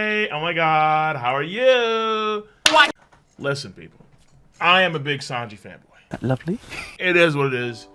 Hi! Oh my god, how are you? What? Listen, people. I am a big Sanji fanboy. Lovely. It is what it is.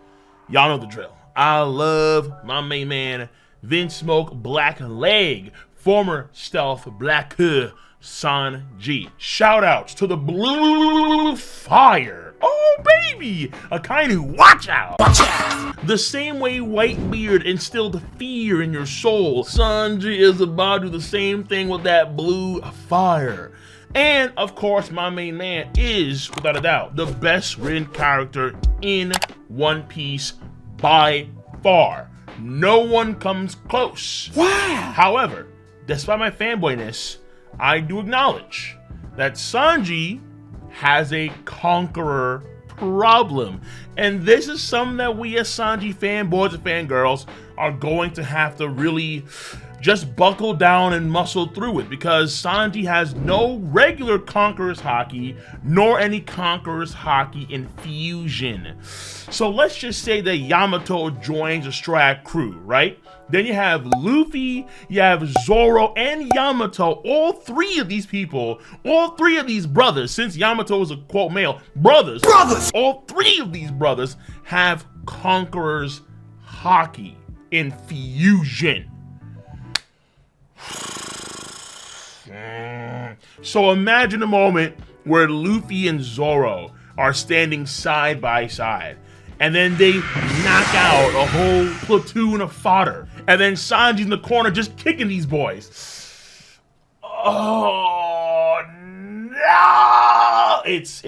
Y'all know the drill. I love my main man, Vince Smoke Black Leg, former Stealth Black Sanji. Shout outs to the Blue Fire. Oh baby, a kind who watch out. Watch out. The same way Whitebeard instilled fear in your soul, Sanji is about to do the same thing with that Blue Fire. And of course, my main man is, without a doubt, the best written character in One Piece by far. No one comes close. Wow. However, despite my fanboyness, I do acknowledge that Sanji has a Conqueror problem. And this is something that we as Sanji fanboys and fangirls are going to have to really just buckle down and muscle through it, because Sanji has no regular Conqueror's Haki, nor any Conqueror's Haki infusion. So let's just say that Yamato joins the Strat crew, right? Then you have Luffy, you have Zoro, and Yamato. All three of these people, all three of these brothers, since Yamato is a quote male, brothers, all three of these brothers have Conqueror's Haki infusion. So imagine a moment where Luffy and Zoro are standing side by side, and then they knock out a whole platoon of fodder, and then Sanji's in the corner just kicking these boys. Oh no! It's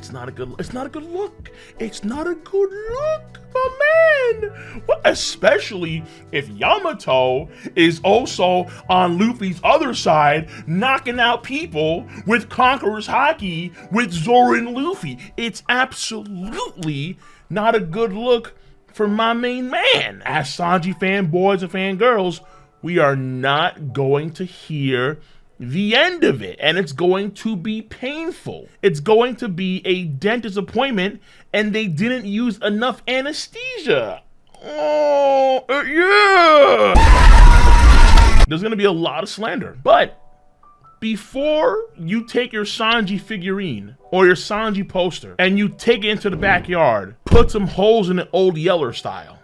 It's not a good look. It's not a good look, my man. Well, especially if Yamato is also on Luffy's other side, knocking out people with Conqueror's Haki with Zoro and Luffy. It's absolutely not a good look for my main man. As Sanji fanboys and fangirls, we are not going to hear the end of it, and it's going to be painful. It's going to be a dentist appointment, and they didn't use enough anesthesia. Oh, yeah! There's gonna be a lot of slander, but before you take your Sanji figurine or your Sanji poster and you take it into the backyard, put some holes in it Old Yeller style,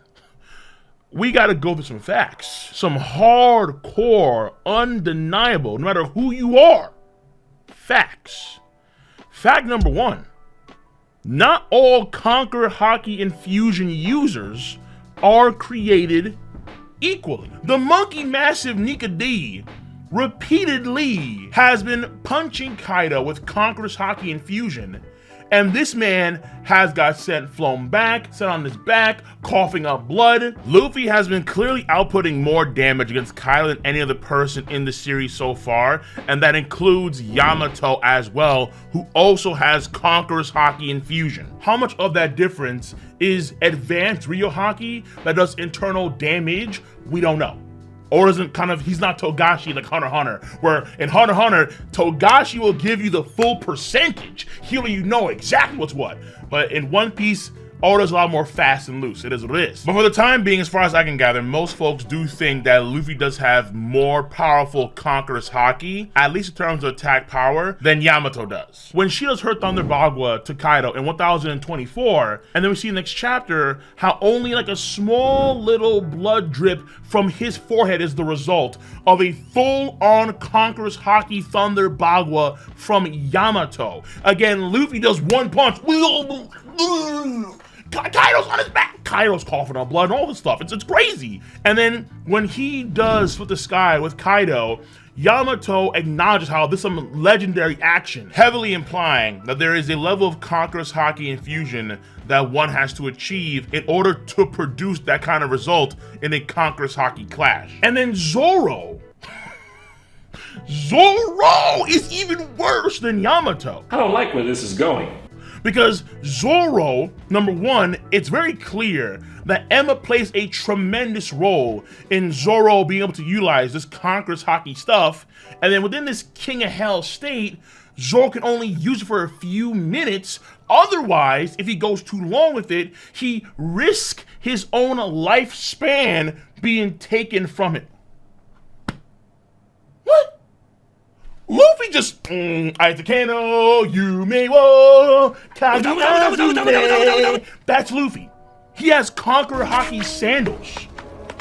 we gotta go through some facts. Some hardcore, undeniable, no matter who you are, facts. Fact number one, not all Conqueror Haki infusion users are created equally. The monkey massive Nika D repeatedly has been punching Kaido with Conqueror's Haki infusion, and this man has got flown back, sent on his back, coughing up blood. Luffy has been clearly outputting more damage against Kaido than any other person in the series so far, and that includes Yamato as well, who also has Conqueror's Haki infusion. How much of that difference is advanced Ryo Haki that does internal damage? We don't know. Or isn't he's not Togashi like Hunter x Hunter, where in Hunter x Hunter, Togashi will give you the full percentage. He'll let you know exactly what's what. But in One Piece, Oda's a lot more fast and loose. It is what it is. But for the time being, as far as I can gather, most folks do think that Luffy does have more powerful Conqueror's Haki, at least in terms of attack power, than Yamato does. When she does her Thunder Bagua to Kaido in 1024, and then we see in the next chapter how only like a small little blood drip from his forehead is the result of a full-on Conqueror's Haki Thunder Bagua from Yamato. Again, Luffy does one punch. Kaido's on his back. Kaido's coughing up blood and all this stuff. It's crazy. And then when he does Split the Sky with Kaido, Yamato acknowledges how this is some legendary action, heavily implying that there is a level of Conqueror's Haki infusion that one has to achieve in order to produce that kind of result in a Conqueror's Haki clash. And then Zoro is even worse than Yamato. I don't like where this is going. Because Zoro, number one, it's very clear that Emma plays a tremendous role in Zoro being able to utilize this Conqueror's Haki stuff. And then within this King of Hell state, Zoro can only use it for a few minutes. Otherwise, if he goes too long with it, he risks his own lifespan being taken from it. What? Luffy just, Aitakano, Yume wo, Kaguya. That's Luffy. He has Conqueror Haki sandals,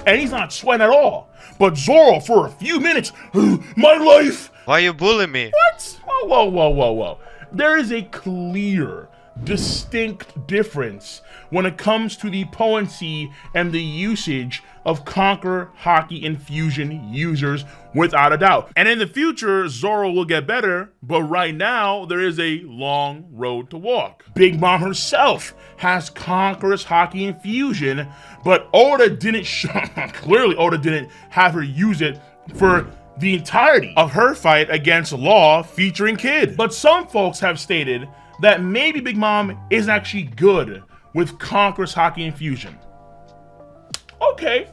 and he's not sweating at all. But Zoro, for a few minutes, my life. Why you bullying me? What? Whoa. There is a clear, distinct difference when it comes to the potency and the usage of Conqueror Haki infusion users, without a doubt. And in the future, Zoro will get better, but right now, there is a long road to walk. Big Mom herself has Conqueror's Haki infusion, but Oda didn't, clearly Oda didn't have her use it for the entirety of her fight against Law featuring Kid. But some folks have stated that maybe Big Mom isn't actually good with Conqueror's Haki infusion. Okay,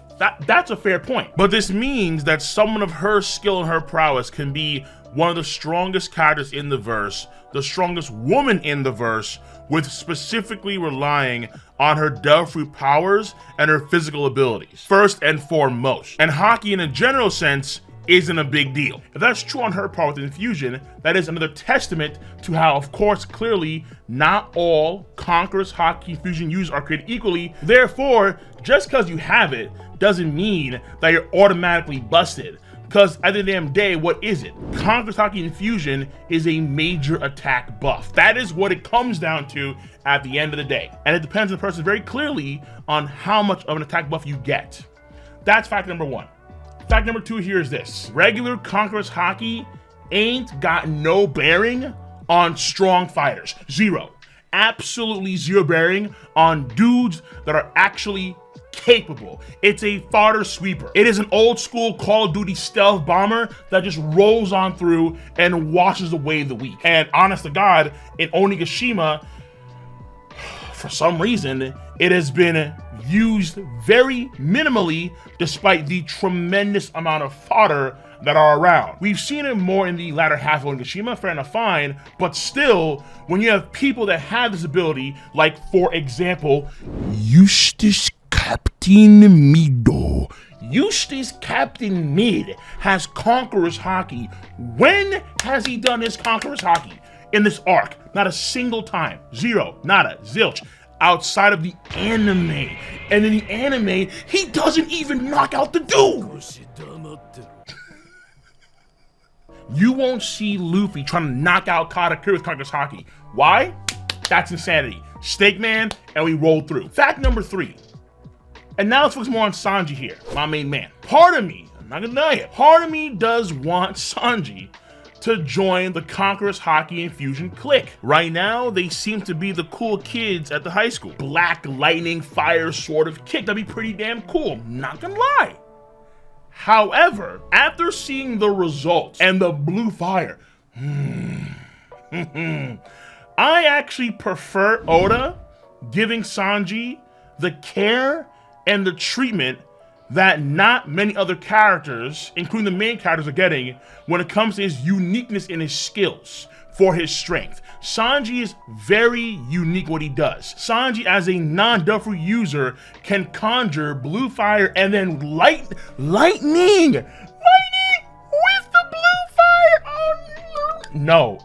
that's a fair point. But this means that someone of her skill and her prowess can be one of the strongest characters in the verse, the strongest woman in the verse, with specifically relying on her Devil powers and her physical abilities, first and foremost. And Haki in a general sense isn't a big deal. If that's true on her part with infusion, that is another testament to how, of course, clearly not all Conqueror's Haki infusion users are created equally. Therefore, just because you have it doesn't mean that you're automatically busted. Because at the damn day, what is it? Conqueror's Haki infusion is a major attack buff. That is what it comes down to at the end of the day. And it depends on the person very clearly on how much of an attack buff you get. That's fact number one. Fact number two here is this. Regular Conqueror's Haki ain't got no bearing on strong fighters. Zero. Absolutely zero bearing on dudes that are actually capable. It's a fodder sweeper. It is an old school Call of Duty stealth bomber that just rolls on through and washes away the weak. And honest to God, in Onigashima, for some reason, it has been used very minimally despite the tremendous amount of fodder that are around. We've seen it more in the latter half of Onigashima, fair enough, fine, but still, when you have people that have this ability, like for example, Eustace Captain Mido. Eustace Captain Mid has Conqueror's Haki. When has he done his Conqueror's Haki? In this arc, not a single time. Zero, nada, zilch. Outside of the anime. And in the anime, he doesn't even knock out the dude. You won't see Luffy trying to knock out Katakuri with Conqueror's Haki. Why? That's insanity. Steak man, and we roll through. Fact number three. And now let's focus more on Sanji here, my main man. Part of me, I'm not gonna deny it, part of me does want Sanji to join the Conqueror's Haki infusion clique. Right now, they seem to be the cool kids at the high school. Black lightning fire sort of kick, that'd be pretty damn cool, not gonna lie. However, after seeing the results and the blue fire, I actually prefer Oda giving Sanji the care and the treatment that not many other characters, including the main characters, are getting when it comes to his uniqueness in his skills for his strength. Sanji is very unique what he does. Sanji, as a non-Devil user, can conjure blue fire and then lightning with the blue fire. Oh no,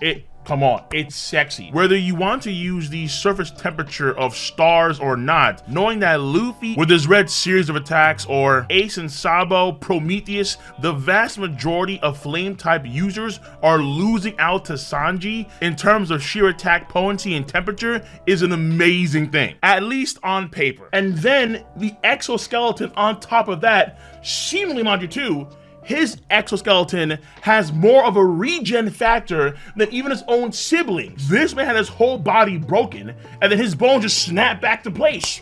come on, it's sexy. Whether you want to use the surface temperature of stars or not, knowing that Luffy with his red series of attacks, or Ace and Sabo, Prometheus, the vast majority of flame type users are losing out to Sanji in terms of sheer attack potency and temperature is an amazing thing, at least on paper. And then the exoskeleton on top of that, seemingly, mind you too, his exoskeleton has more of a regen factor than even his own siblings. This man had his whole body broken, and then his bones just snapped back to place.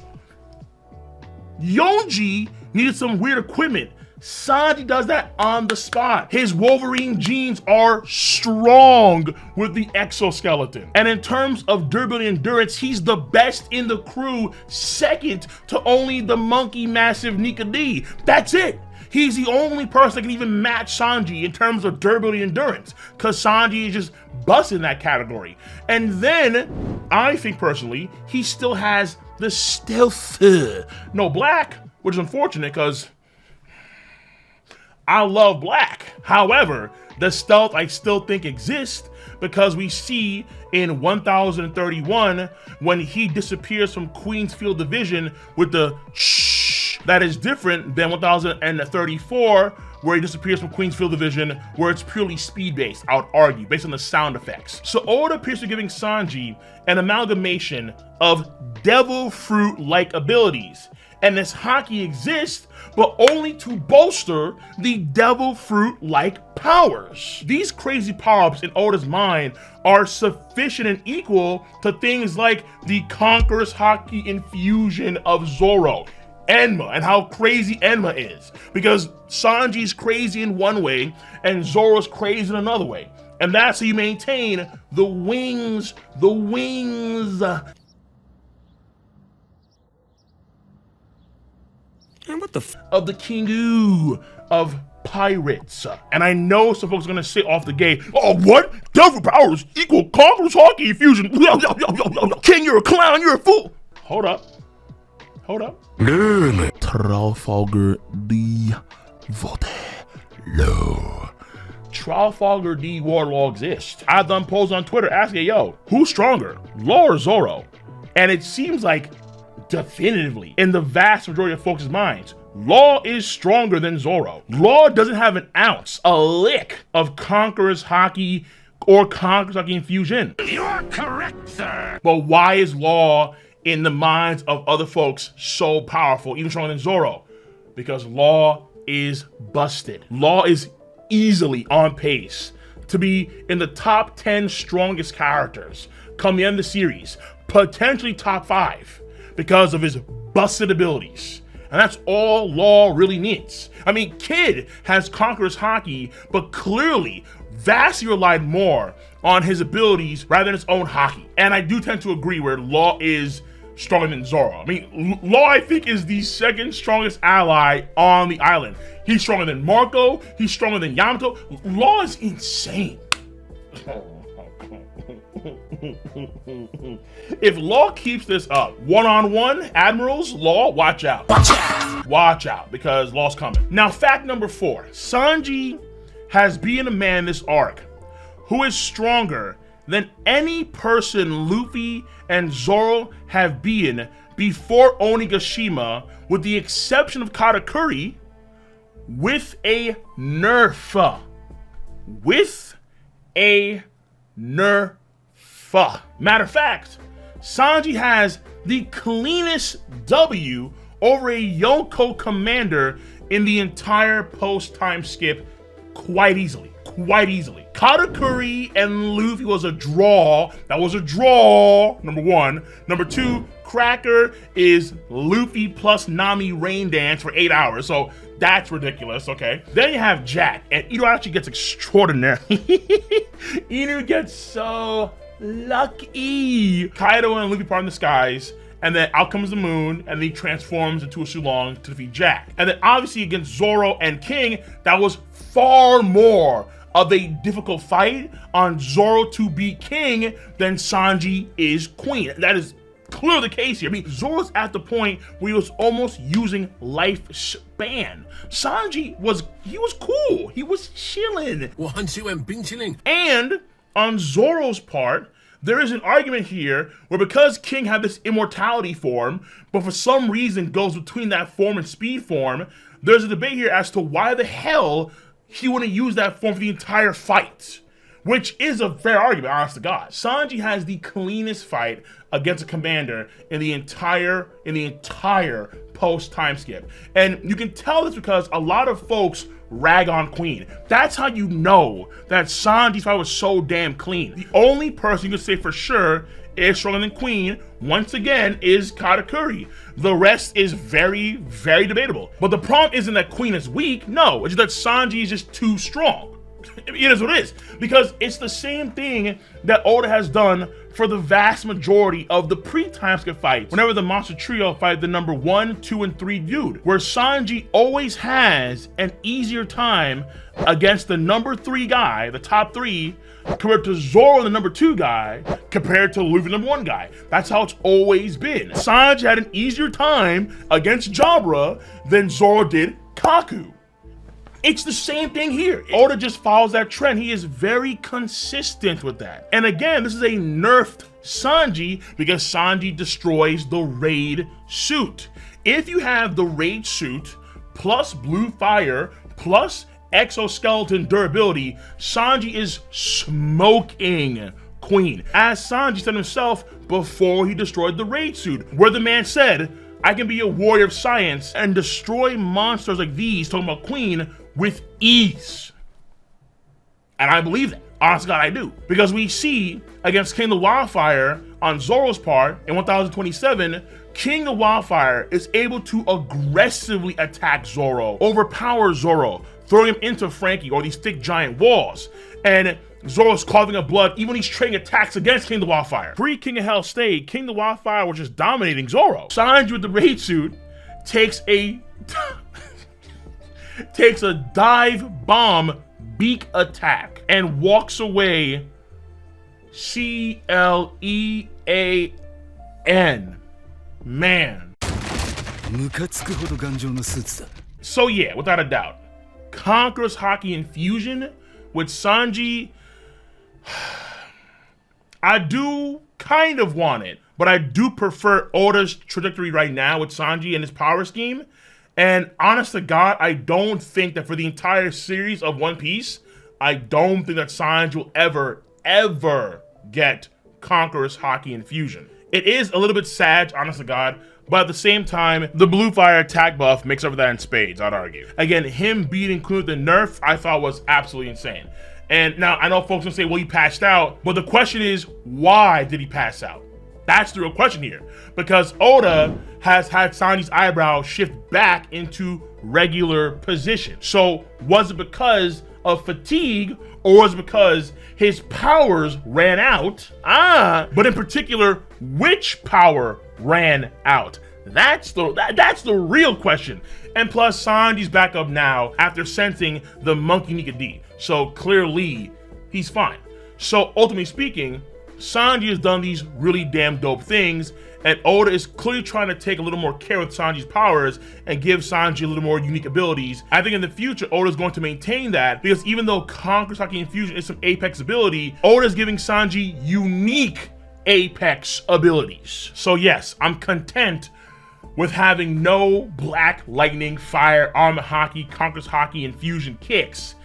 Yonji needed some weird equipment. Sanji does that on the spot. His Wolverine genes are strong with the exoskeleton. And in terms of durability and endurance, he's the best in the crew, second to only the monkey massive Nika D. That's it. He's the only person that can even match Sanji in terms of durability and endurance, because Sanji is just busting that category. And then, I think personally, he still has the stealth. No black, which is unfortunate because I love black. However, the stealth I still think exists because we see in 1031 when he disappears from Queen's Field Division with the shh, that is different than 1034 where he disappears from Queen's Field Division where it's purely speed based, I would argue, based on the sound effects. So Oda appears to be giving Sanji an amalgamation of devil fruit like abilities, and this haki exists but only to bolster the devil fruit-like powers. These crazy power-ups in Oda's mind are sufficient and equal to things like the Conqueror's haki infusion of Zoro, Enma, and how crazy Enma is. Because Sanji's crazy in one way, and Zoro's crazy in another way. And that's how you maintain the wings. And what the of the Kingu of pirates. And I know some folks are gonna say off the gate, oh, what? Devil powers equal Conqueror's haki infusion. King, you're a clown, you're a fool. Hold up. Trafalgar D. Waterloo. Trafalgar D. Waterloo exists. I've done polls on Twitter asking, yo, who's stronger, Law or Zoro? And it seems like definitively, in the vast majority of folks' minds, Law is stronger than Zoro. Law doesn't have an ounce, a lick of Conqueror's haki or Conqueror's haki infusion. You're correct, sir. But why is Law in the minds of other folks so powerful, even stronger than Zoro? Because Law is busted. Law is easily on pace to be in the top 10 strongest characters come the end of the series, potentially top 5. Because of his busted abilities. And that's all Law really needs. I mean, Kid has Conqueror's haki, but clearly vastly relied more on his abilities rather than his own haki. And I do tend to agree where Law is stronger than Zoro. I mean, Law, I think, is the second strongest ally on the island. He's stronger than Marco, he's stronger than Yamato. Law is insane. If Law keeps this up, one-on-one, Admirals, Law, watch out. Watch out, because Law's coming. Now, fact number 4. Sanji has been a man this arc who is stronger than any person Luffy and Zoro have been before Onigashima, with the exception of Katakuri, with a nerf. With a nerf. Matter of fact, Sanji has the cleanest W over a Yonko commander in the entire post-time skip quite easily. Katakuri and Luffy was a draw. That was a draw, number 1. Number 2, Cracker is Luffy plus Nami rain dance for 8 hours, so that's ridiculous, okay? Then you have Jack, and Ino actually gets extraordinary. Ino gets so lucky. Kaido and Luffy part in the skies, and then out comes the moon, and then he transforms into a Sulong to defeat Jack. And then obviously against Zoro and King, that was far more of a difficult fight on Zoro to beat King than Sanji is Queen. That is clearly the case here. I mean, Zoro's at the point where he was almost using life span. Sanji was cool. He was chilling. And on Zoro's part, there is an argument here where because King had this immortality form, but for some reason goes between that form and speed form, there's a debate here as to why the hell he wouldn't use that form for the entire fight. Which is a fair argument, honest to God. Sanji has the cleanest fight against a commander in the entire post-time skip. And you can tell this because a lot of folks rag on Queen. That's how you know that Sanji's fight was so damn clean. The only person you can say for sure is stronger than Queen, once again, is Katakuri. The rest is very, very debatable. But the problem isn't that Queen is weak, no, it's just that Sanji is just too strong. It is what it is, because it's the same thing that Oda has done for the vast majority of the pre-time skip fights. Whenever the Monster Trio fight the number 1, 2, and 3 dude, where Sanji always has an easier time against the number 3 guy, the top 3, compared to Zoro, the number 2 guy, compared to Luffy, the number 1 guy. That's how it's always been. Sanji had an easier time against Jabra than Zoro did Kaku. It's the same thing here. Oda just follows that trend. He is very consistent with that. And again, this is a nerfed Sanji because Sanji destroys the raid suit. If you have the raid suit plus blue fire plus exoskeleton durability, Sanji is smoking Queen. As Sanji said himself before he destroyed the raid suit, where the man said, I can be a warrior of science and destroy monsters like these, talking about Queen, with ease. And I believe that. Honest to God, I do. Because we see against King the Wildfire on Zoro's part in 1027, King the Wildfire is able to aggressively attack Zoro, overpower Zoro, throwing him into Frankie or these thick giant walls. And Zoro's coughing up blood even when he's trading attacks against King the Wildfire. Pre-King of Hell state, King the Wildfire was just dominating Zoro. Sanji with the raid suit takes a dive bomb beak attack and walks away CLEAN. Man. So yeah, without a doubt, Conqueror's Haki Infusion with Sanji, I do kind of want it, but I do prefer Oda's trajectory right now with Sanji and his power scheme. And honest to God, I don't think that for the entire series of One Piece, I don't think that Sanji will ever get Conqueror's Haki Infusion. It is a little bit sad, honest to God, but at the same time, the Blue Fire attack buff makes up for that in spades, I'd argue. Again, him beating Queen with the nerf, I thought was absolutely insane. And now, I know folks will say, well, he passed out, but the question is, why did he pass out? That's the real question here, because Oda has had Sanji's eyebrow shift back into regular position. So was it because of fatigue, or was it because his powers ran out? But in particular, which power ran out? That's the real question. And plus, Sanji's back up now after sensing the Monkey Nika D. So clearly, he's fine. So ultimately speaking, Sanji has done these really damn dope things, and Oda is clearly trying to take a little more care with Sanji's powers and give Sanji a little more unique abilities. I think in the future, Oda is going to maintain that, because even though Conqueror's Haki Infusion is some Apex ability, Oda is giving Sanji unique Apex abilities. So yes, I'm content with having no Black Lightning, Fire, Armor Haki, Conqueror's Haki Infusion kicks,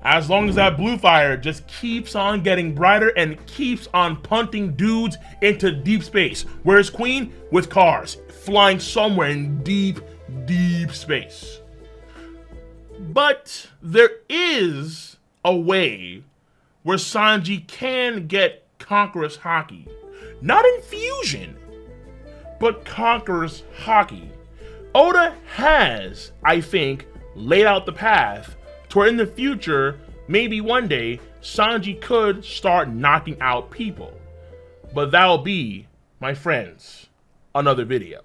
as long as that Blue Fire just keeps on getting brighter and keeps on punting dudes into deep space. Whereas Queen with cars, flying somewhere in deep, deep space. But there is a way where Sanji can get Conqueror's Haki. Not Infusion, but Conqueror's Haki. Oda has, I think, laid out the path to where in the future, maybe one day, Sanji could start knocking out people. But that'll be, my friends, another video.